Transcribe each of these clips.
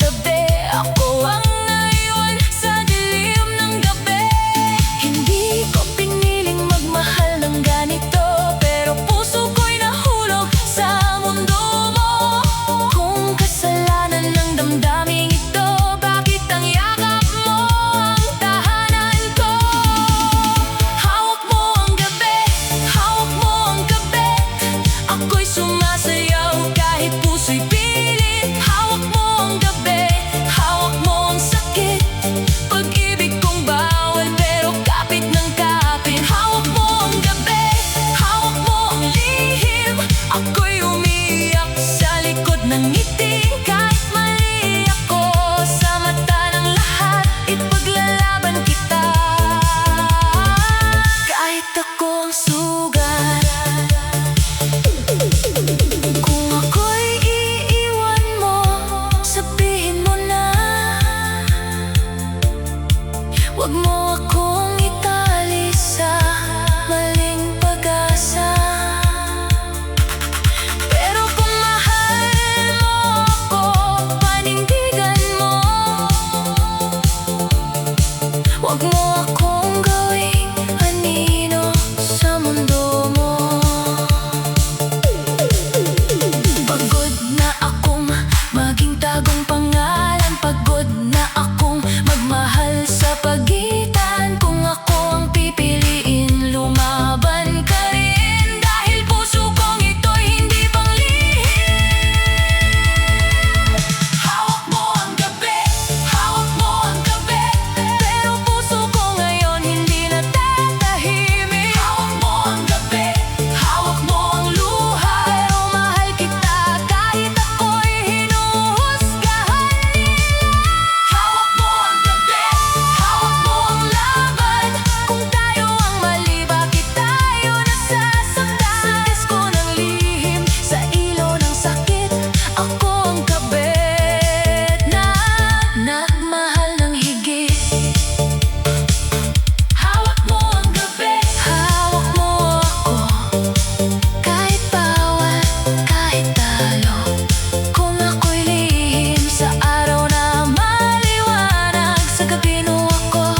gabi, ako ang naiwan sa dilim ng gabi. Hindi ko piniling magmahal ng ganito, pero puso ko'y nahulog sa mundo mo. Kung kasalanan ng damdaming ito, bakit ang yakap mo ang tahanan ko? Hawak mo ang gabi, hawak mo ang gabi, ako'y sumasayaw kahit puso'y pilit. Hawak mo ang gabi, hawak mo ang sakit, pag-ibig kong bawal pero kapit ng kapit. Hawak mo ang gabi, hawak mo ang lihim, ako'y umiiyak sa likod ng ngiti. Kahit mali ako sa mata ng lahat, ipaglalaban kita. Kahit ako ang sugat, kung ako'y iiwan mo, sabihin mo na. Huwag mo akong itali sa maling pag-asa. Pero kung mahal mo ako, panindigan mo. Huwag mo akong gawing anino sa mundo mo. Pagod na akong maging tagong pangalan, pagod na akong magmahal sa pagitan. Kung ako ang pipiliin, lumaban ka rin, dahil puso kong ito'y hindi panglihim. Hawak mo ang gabi, hawak mo ang gabi, pero puso ko ngayon hindi na tatahimik. Hawak mo ang gabi, hawak mo ang luha, pero mahal kita kahit ako'y hinuhusgahan nila. Hawak mo ang gabi, hawak mo ang laban, kung tayo ang mali, bakit tayo nasasaktan? Sa disko ng lihim, sa ilo ng sakit, ako ang kabit na nagmahal ng higit. Hawak mo ang gabi, hawak mo ako, kahit bawal, kahit talo. Kung ako'y lihim sa araw na maliwanag, sa gabi mo ako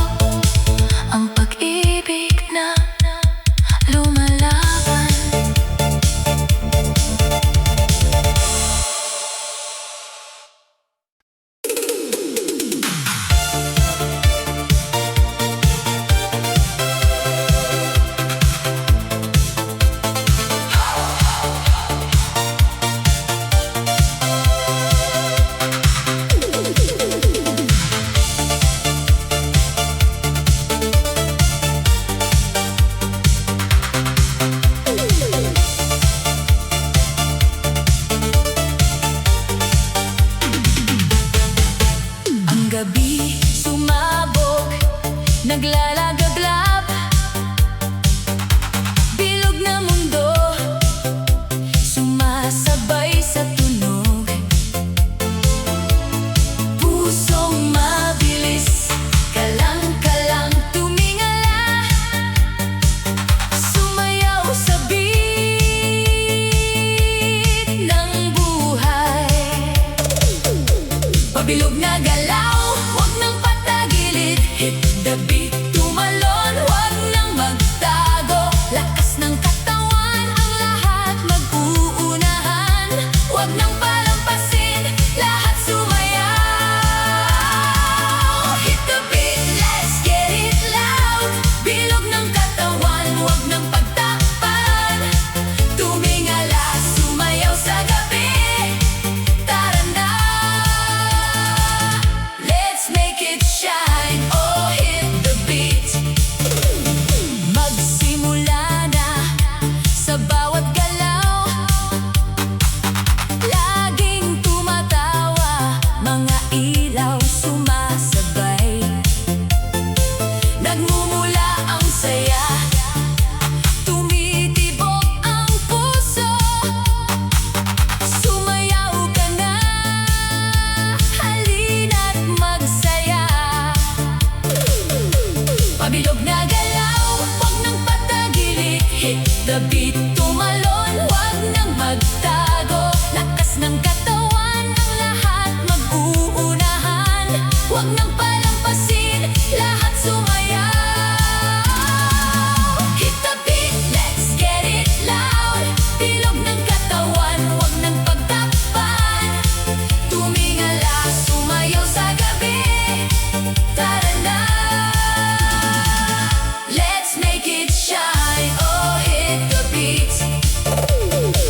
ang pag-ibig na lumalaban. Ang gabi sumabog, naglalagablab, bilog na mundo, sumasabay sa tunog. Pusong mabilis, kalang-kalang tumingala, sumayaw sa beat ng buhay. Pabilog na galaw, huwag nang patagilid, hit the beat, tumalon, huwag nang magtago. Lakas ng katawan, ang lahat mag-uunahan, huwag nang palampasin, lahat sumayaw. Hit the beat, let's get it loud, bilog ng katawan, huwag nang pagtakpan, tumingala, sumayaw sa gabi. Tara na, let's make it shine, oh hit the beat. Magsimula na sa bawat galaw, laging tumatawa, mga ilaw sumasabay. Nagmumula ang saya, tumitibok ang puso, sumayaw ka na, halina't magsaya. Pabilog na galaw, huwag nang patagilid, hit the beat, tumalon, huwag nang magtago. Lakas ng katawan, ang lahat mag-uuna. Huwag nang palampasin, lahat sumayaw. Hit the beat, let's get it loud. Bilog ng katawan, huwag nang pagtakpan. Tumingala, sumayaw sa gabi. Tara na, let's make it shine. Oh, hit the beat.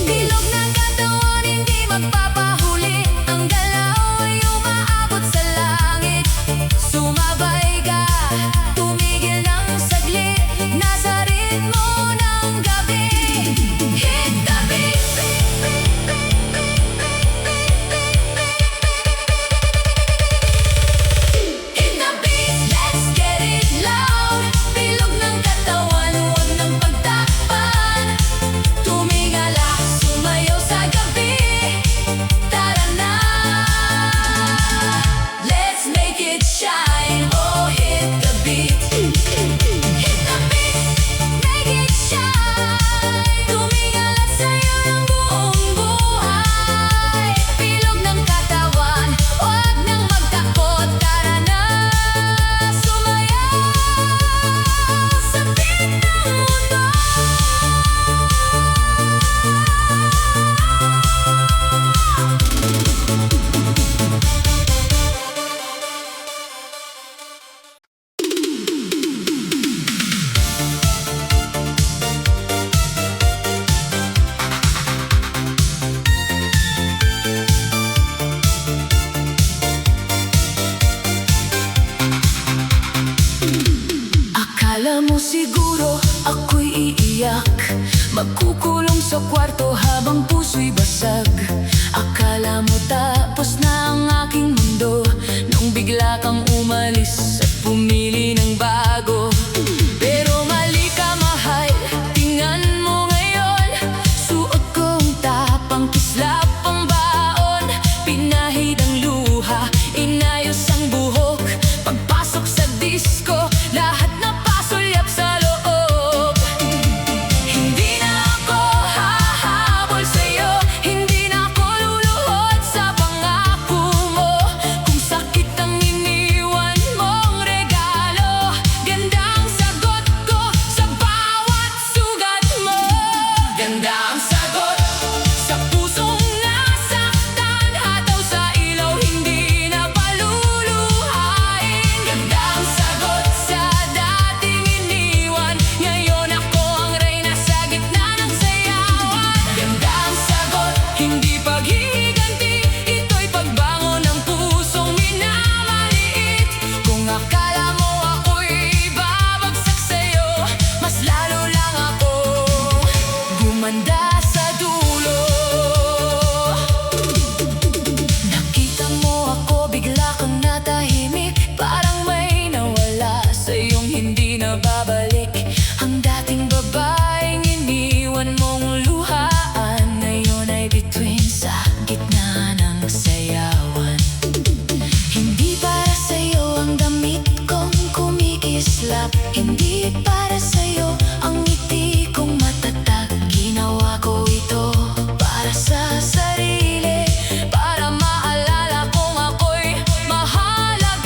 Bilog ng katawan, hindi magpapahuli. Ang galaw ay umaabot sa langit. Sumabay ka, tumigil ng saglit. Nasa ritmo ng gabi. Hit the beat. Hit the beat, let's get it loud. Bilog ng katawan, huwag nang pagtakpan. Tumingala, sumayaw sa gabi. Tara na, let's make it shine. Oh, hit the beat. Hit the beat, make it shine. Tumingala sa'yo ng buong buhay. Bilog ng katawan, huwag nang magtakot. Tara na, sumayaw sa beat ng mundo. Akala mo siguro ako'y iiyak, magkukulong sa kwarto habang puso'y basag. Akala mo tapos na ang aking mundo nung bigla kang umalis at pumili ng bago. Pero mali ka, mahal, tingnan mo ngayon. Suot kong tapang, kislap ang baon. Pinahid ang luha, inayos ang buhok. Pagpasok sa disco, lahat na pasulyap sa loob. Hindi na ako hahabol sa'yo, hindi na ako luluhod sa pangako mo. Kung sakit ang iniwan mong regalo, ganda ang sagot ko sa bawat sugat mo. Ganda ang sagot sa pusong nasaktan, hataw sa ilaw, hindi na paluluhain. Ganda ang sagot sa dating iniwan, ngayon ako ang reyna sa gitna ng sayawan. Ganda ang sagot, hindi paghihiganti, ito'y pagbangon ng pusong minamaliit. Kung akala mo ako'y babagsak sa'yo, mas lalo lang ako gumanda sa dulo. Nakita mo ako, bigla kang natahimik. Parang may nawala sa iyong hindi na babalik. Ang dating babaeng iniwan mong luhaan, ngayon ay bituin sa gitna ng sayawan. Hindi para sa'yo ang damit kong kumikislap, hindi para sa'yo ang ngiti kong matatag. Ginawa ko ito para sa sarili, para maalala kong ako'y mahalaga.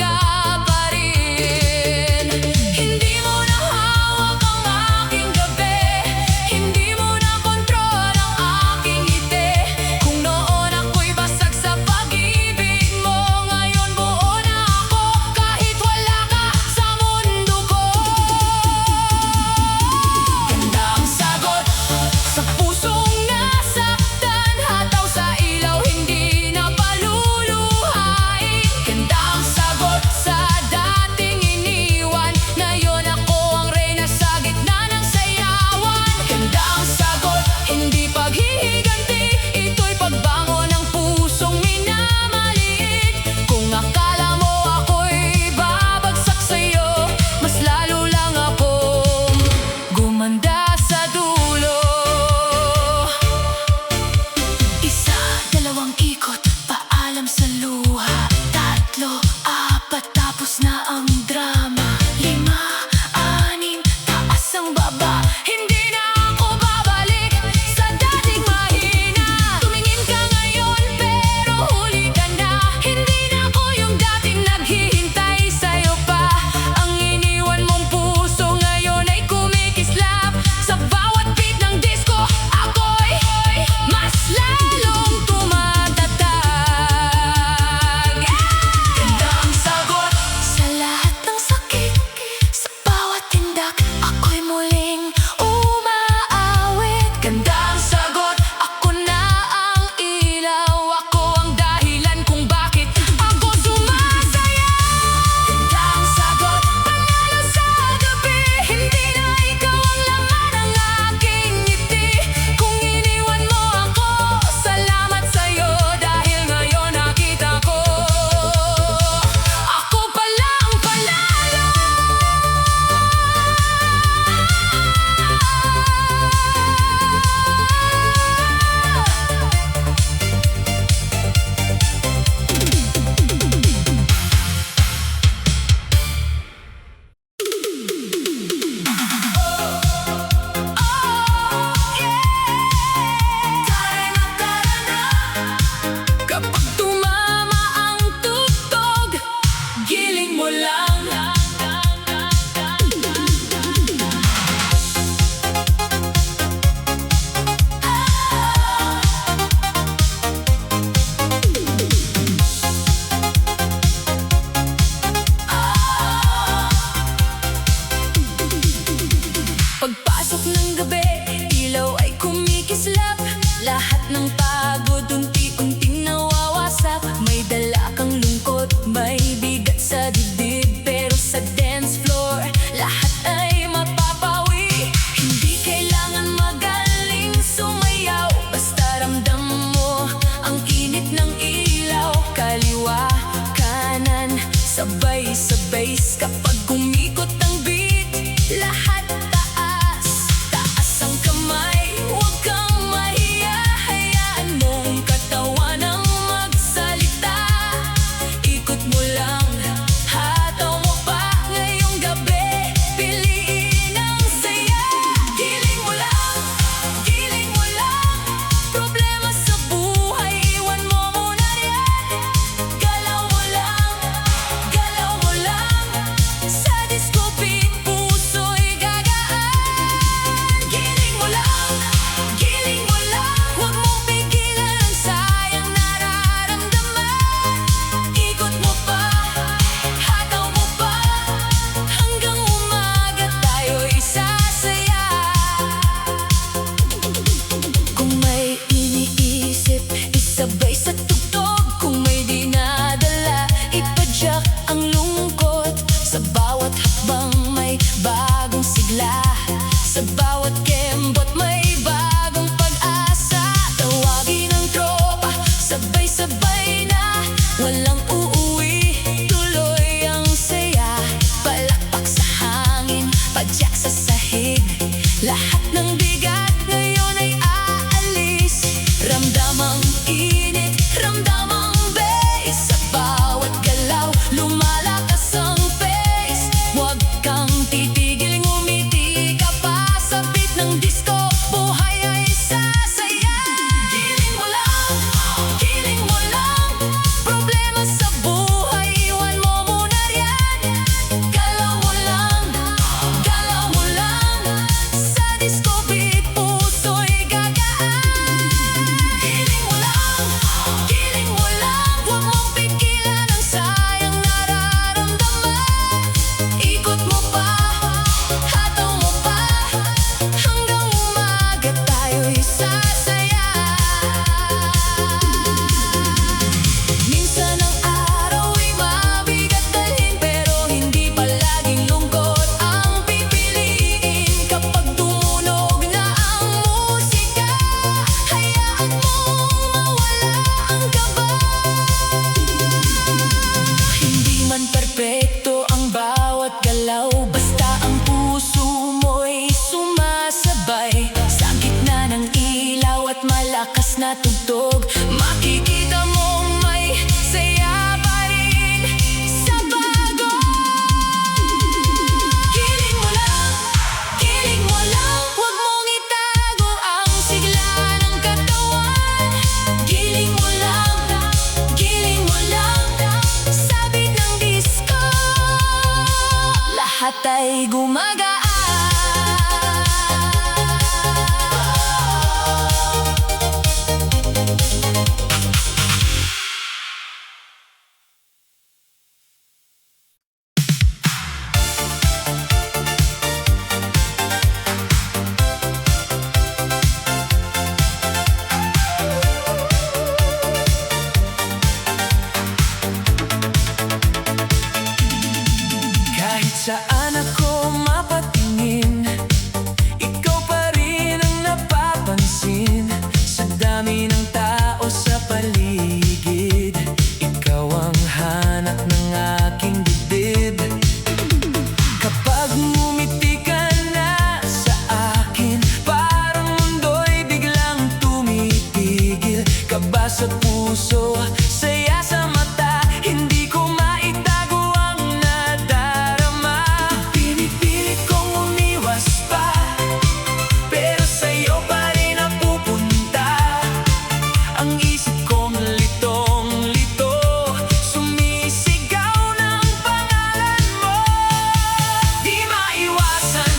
sabay-sabay kapag kumikot ang beat. Lahat taas, taas ang kamay. Huwag kang mahiya, hayaan mong katawan ang magsalita. Ikot mo lang, hataw mo pa ngayong gabi. Piliin ang saya, giling mo lang, giling mo lang. Problema sa buhay, iwan mo muna riyan. Galaw mo lang, galaw mo lang. Sa disco beat, puso'y gagaan. Giling mo lang, giling mo lang. Huwag mong pigilan ang sayang nararamdaman. Ikot mo pa, hataw mo pa. Hanggang umaga tayo'y sasaya. Kung may iniisip, isabay sa tugtog. Kung may dinadala, ipadyak ang lungkot. Sa bawat hakbang may bagong sigla. Sa bawat kembot may bagong pag-asa. Tawagin ang tropa, sabay-sabay na. Walang uuwi, tuloy ang saya. Palakpak sa hangin, padyak sa sahig. Lahat ng bigat ngayon ay aalis. Ramdam ang init, ramdam ang bass. Sa bawat galaw, lumalakas ang pace. Huwag kang titigil, ngumiti ka pa. Sa beat ng disco, buhay ay sasaya. Giling mo lang, giling mo lang. Problema sa buhay, iwan mo muna riyan. Galaw mo lang, galaw mo lang. Sa disco beat, puso'y gagaan. Giling mo lang, giling mo lang. Huwag mong pigilan ang sayang nararamdaman. Ikot mo pa, hataw mo pa. Hanggang umaga tayo'y sasaya. Minsan ang araw ay mabigat dalhin, pero hindi palaging lungkot ang pipiliin. Kapag tumunog na ang musika, hayaan mong mawala ang kaba. Hindi man perpekto ang bawat galaw, basta ang puso mo'y sumasabay. Sa gitna ng ilaw at malakas na tugtog, makikita mo may saya pa rin sa bago. Giling mo lang, giling mo lang. Huwag mong itago ang sigla ng katawan. Giling mo lang, giling mo lang. Sa beat ng disco, lahat ay gumagaan. Kahit saan ako mapatingin, ikaw pa rin ang napapansin. Sa dami ng tao sa paligid, ikaw ang hanap ng aking dibdib. Kapag ngumiti ka na sa akin, parang mundo'y biglang tumitigil. Kaba sa puso, saya sa mata, hindi ko maitago ang nadarama. Pinipilit kong umiwas pa, pero sa'yo pa rin napupunta. Ang isip kong litong-lito, sumisigaw ng pangalan mo. Di maiwasan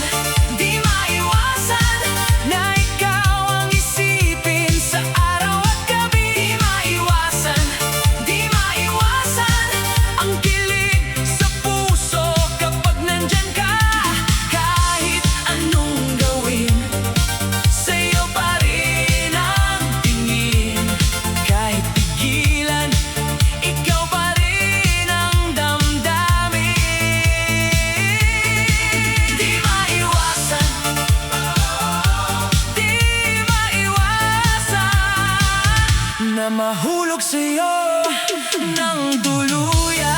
na ikaw ang isipin sa araw at gabi. Di maiwasan ang kilig sa puso kapag nandyan ka. Kahit anong gawin, sa'yo pa rin ang tingin. Kahit pigilan, ikaw pa rin ang damdamin. Di maiwasan na mahulog sa'yo ng tuluyan.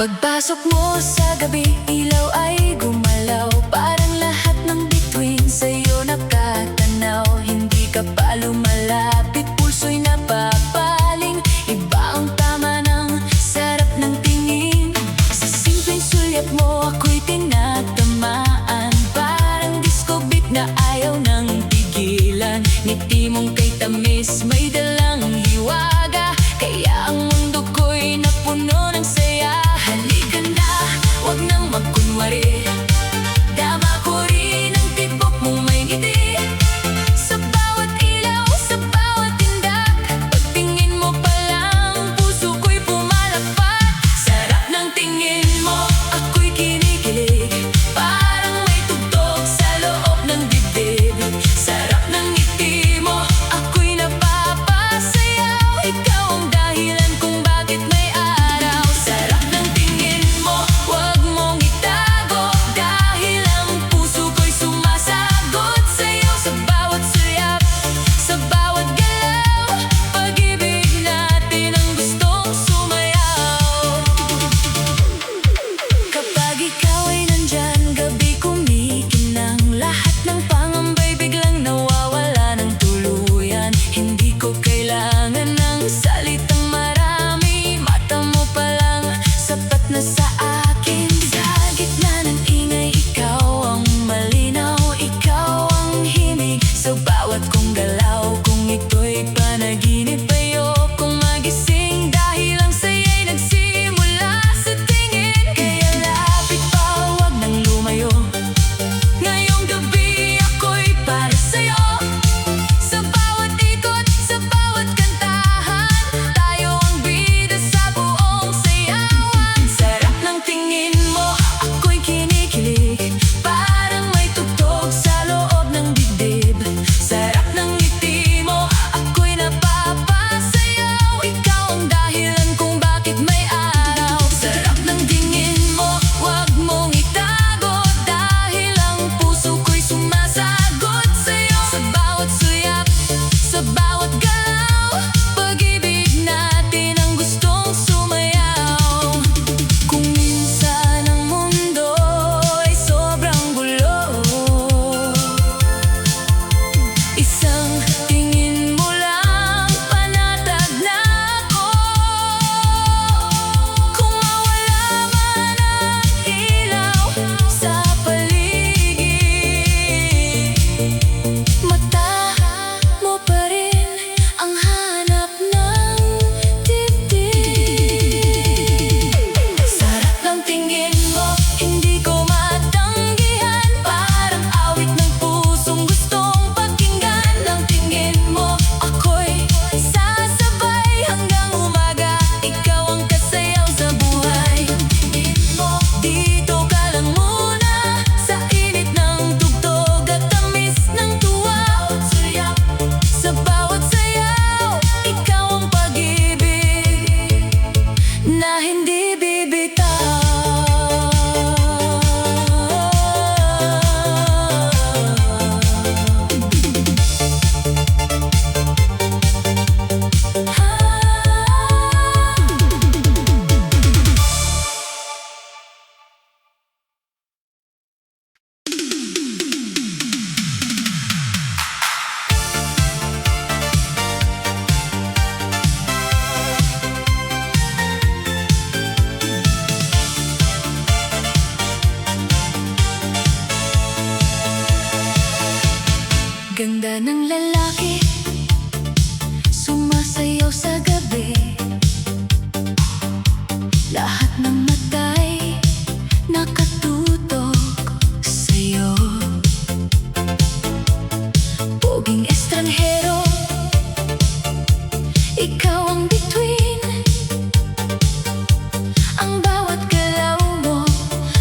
Pagpasok mo sa gabi, ilaw ay gumalaw. Parang lahat ng bituin sa'yo nakatanaw. Hindi ka pa lumalapit, pulso'y napapaling. Iba ang tama ng sarap ng tingin. Sa simpleng sulyap mo ako'y tinatamaan. Parang disco beat na ayaw nang tigilan. Ngiti mong kay tamis, may dalang hiwaga. Kaya ang mundo ko'y napuno ng saya. Halika na, wag nang magkunwari. Dama ko rin ang tibok mong may ngiti. Sa bawat ilaw, sa bawat tindak, pagtingin mo pa lang, puso ko'y pumalakpak. Sarap ng tingin mo, ako'y kinikilig. Parang may tugtog sa loob ng dibdib. Sarap ng ngiti mo, ako'y napapasayaw. Ikaw ang dahilan kung bakit may araw. Sarap ng tingin mo, wag mong itago. Dahil ang puso ko'y sumasagot sa'yo. Sa bawat sulyap, sa bawat galaw, pag-ibig natin ang gustong sumayaw. Kapag ikaw ay nandyan, gabi kumikinang. Lahat ng pangambay biglang nawawala ng tuluyan. Hindi ko kailangan ng salitang marami. Mata mo pa lang, sapat na sa akin. Sa gitna ng ingay, ikaw ang malinaw. Ikaw ang himig sa bawat kong galaw. Kung ito'y panaginip, ayokong magising. Dahil ang saya'y nagsimula sa tingin. Kaya lapit pa, wag nang lumayo. Ngayong gabi ako'y para sa'yo. Sa bawat ikot, sa bawat kantahan, tayo ang bida sa buong sayawan. Sarap ng tingin mo, ako'y kinikilig. Parang may tugtog sa loob ng dibdib. Sarap ng ngiti mo, ako'y napapasayaw. Ikaw ang dahilan kung bakit may araw. Sarap ng tingin mo, wag mong itago. Dahil ang puso ko'y sumasagot sa'yo. Sa bawat sulyap, sa bawat galaw, pag-ibig natin ang gustong sumayaw. Kung minsan ang mundo ay sobrang gulo, isang tingin mo lang, panatag na ako. Kung mawala man ang ilaw sa paligid, mata mo pa rin ang hanap ng dibdib. Sarap ng tingin mo, hindi ko matanggihan. Parang awit ng pusong gustong pakinggan. Ang tingin mo, ako'y sasabay hanggang umaga. Ikaw ang kasayaw sa buhay. Tingin mo, dito ka lang muna. Sa init ng tugtog at tamis ng tuwa. Sulyap, sa bawat sayaw, ikaw ang pag-ibig na hindi bibitaw. Ganda ng lalaki, sumasayaw sa gabi. Lahat ng mata'y nakatutok sa'yo. Poging estranghero, ikaw ang bituin. Ang bawat galaw mo,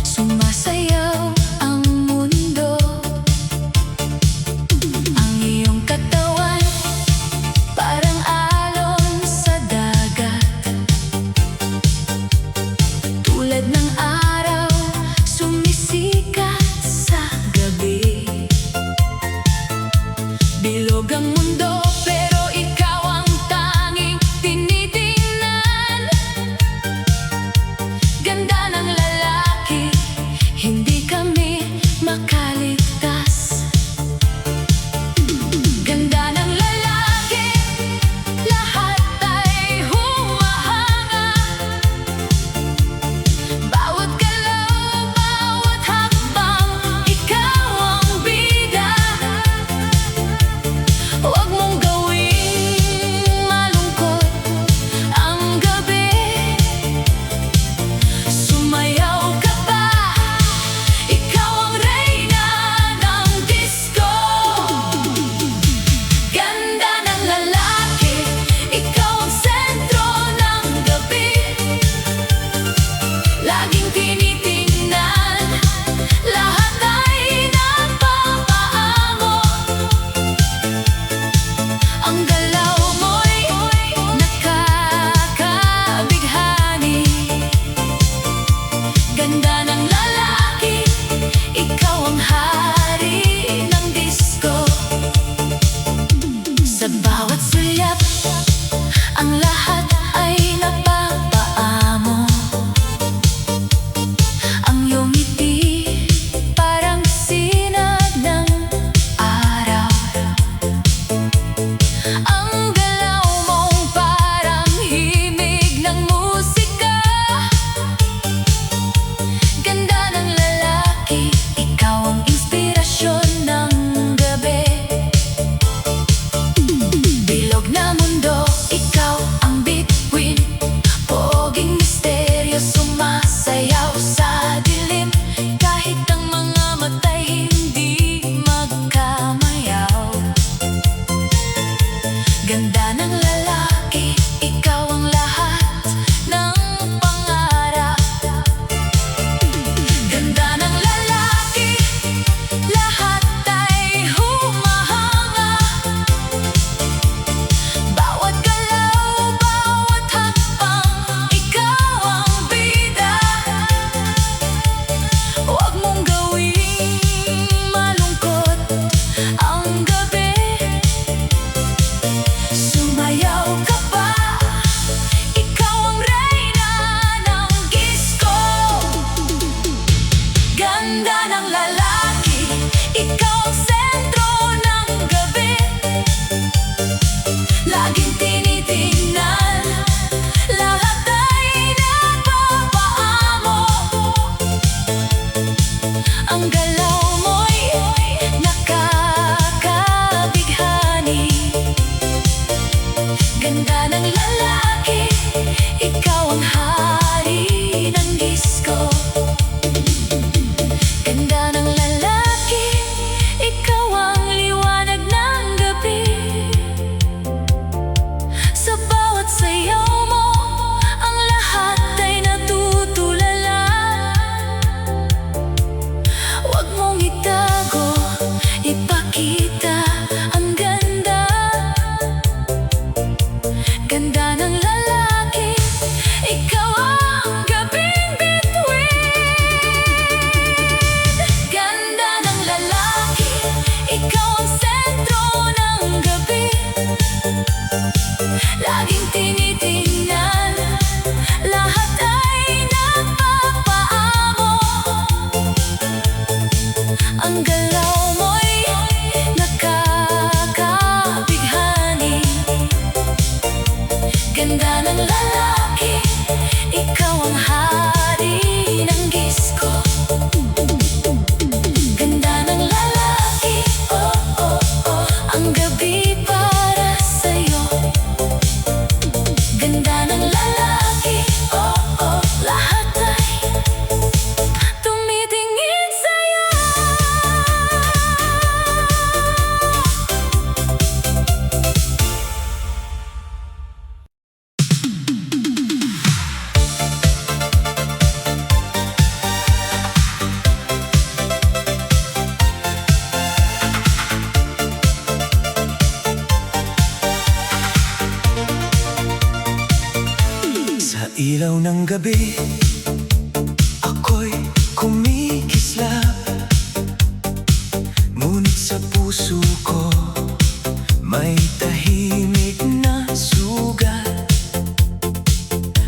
sumasayaw ang mundo. Ang iyong katawan Sa ilaw ng gabi, ako'y kumikislap. Ngunit sa puso ko, may tahimik na sugat.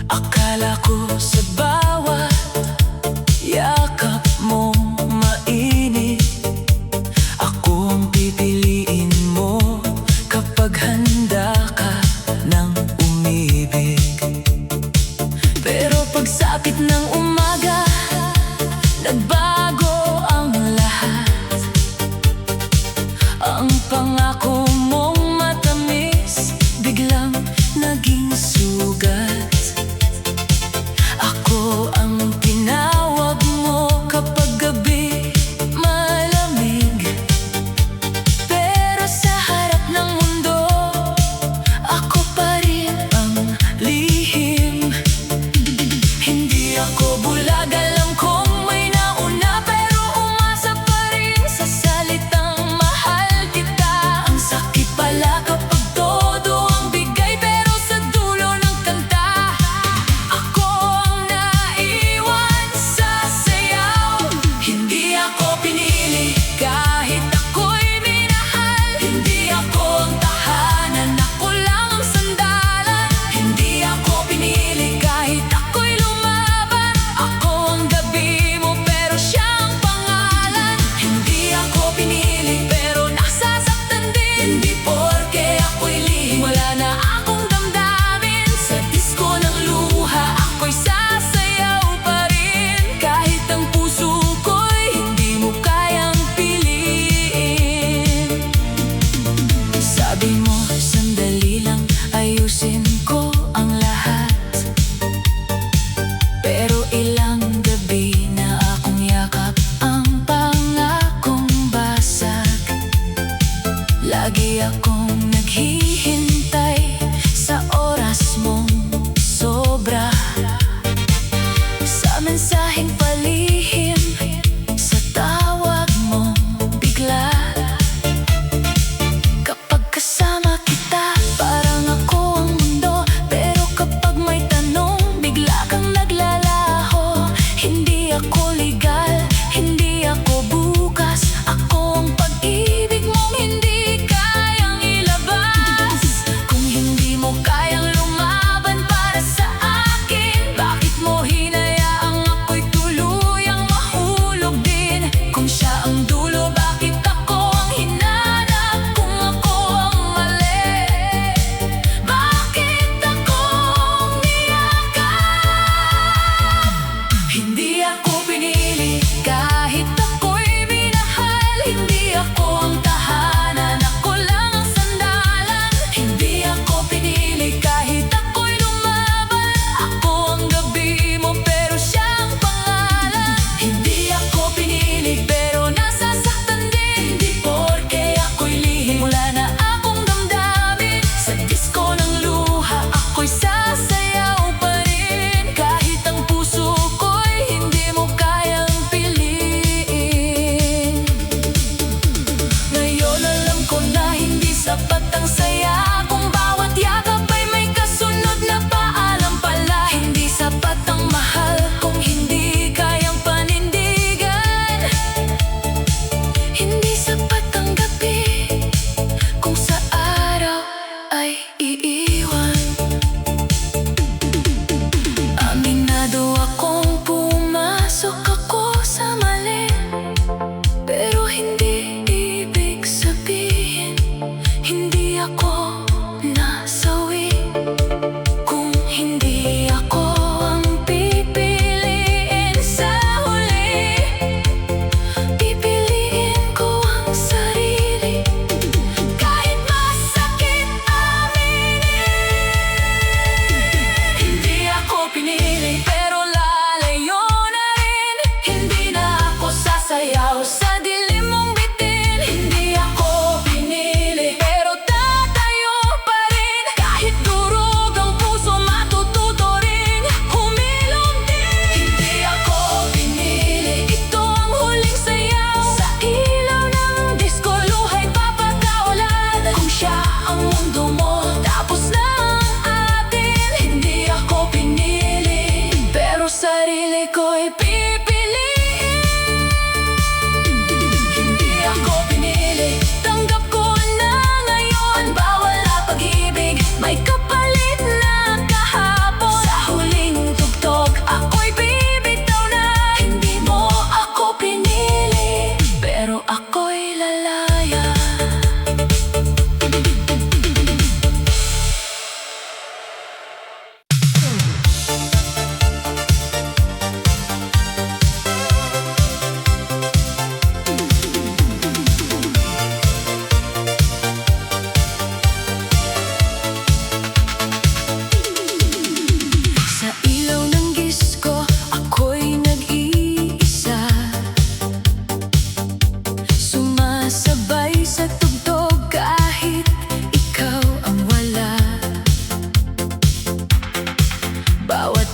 Akala ko sa bawat yakap mong mainit, ako ang pipiliin mo kapag handa ka ng umibig. Pero pagsapit ng umaga, nagbago ang lahat. Ang pangako mong matamis, biglang naging sugat. Ako ang tinawag mo kapag gabi malamig. Pero sa harap ng mundo, ako pa rin ang lihim. Hindi ako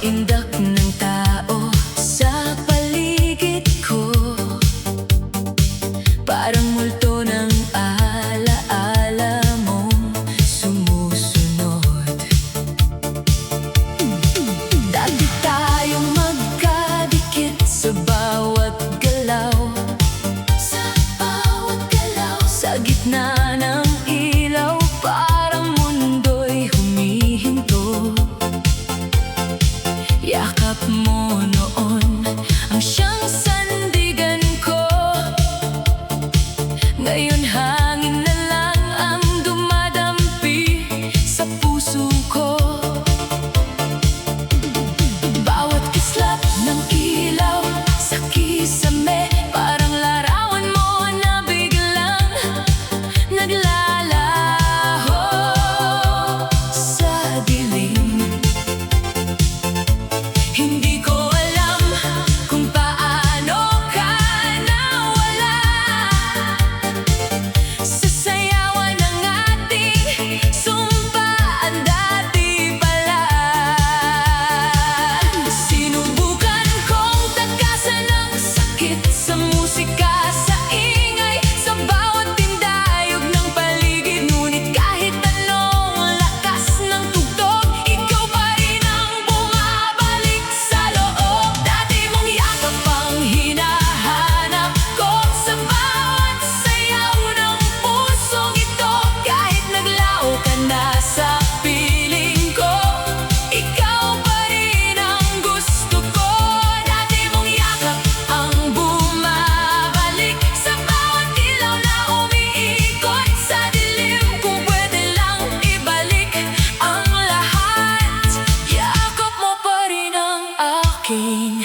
indak ng tao sa paligid ko, parang multo ng alaala mong sumusunod. Dati tayong magkadikit sa bawat galaw, sa gitna ng ilaw, parang mundo'y humihinto. Yakap mo noon ang siyang sandigan ko. Ngayon hangin na lang ang dumadampi sa puso ko. Bawat kislap ng ilaw sa kisame, parang larawan mo na biglang naglalaho sa dilim. Hindi ko alam kung paano ka nawala sa sayawan ng ating sumpaan dati pala. Sinubukan kong takasan ang sakit sa musika, sa ingay, sa bawat tindayog ng paligid. Ngunit kahit anong lakas ng tugtog, ikaw pa rin ang bumabalik sa loob. Dati mong yakap ang hinahanap ko sa bawat sayaw ng pusong ito. Kahit naglaho ka na sa piling ko, ikaw pa rin ang gusto ko. Dati mong yakap ang bumabalik sa bawat ilaw na umiikot sa dilim. Kung pwede lang ibalik ang lahat, yakap mo pa rin ang aking